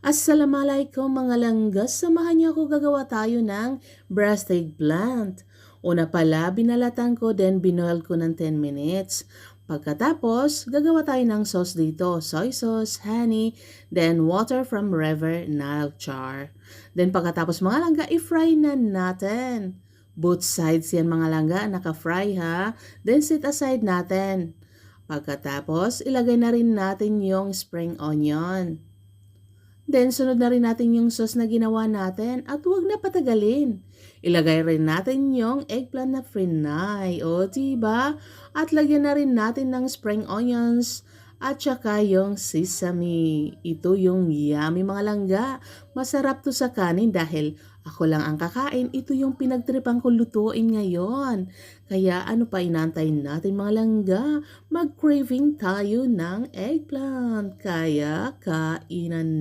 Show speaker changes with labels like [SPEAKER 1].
[SPEAKER 1] Assalamualaikum mga langga, samahan niyo ako gagawa tayo ng breast eggplant. Una pala, binalatan ko then binoil ko ng 10 minutes. Pagkatapos, gagawa tayo ng sauce dito, soy sauce, honey, then water from river Nile char. Then pagkatapos mga langga, i-fry na natin. Both sides yan mga langga, naka-fry ha. Then set aside natin. Pagkatapos, ilagay na rin natin yung spring onion. Then, sunod na rin natin yung sauce na ginawa natin at huwag na patagalin. Ilagay rin natin yung eggplant na frinay. O, diba? At lagyan na rin natin ng spring onions at saka yung sesame. Ito yung yummy mga langga. Masarap to sa kanin dahil ako lang ang kakain. Ito yung pinagtripan ko lutuin ngayon. Kaya ano pa inantayin natin mga langga? Mag-craving tayo ng eggplant. Kaya kainan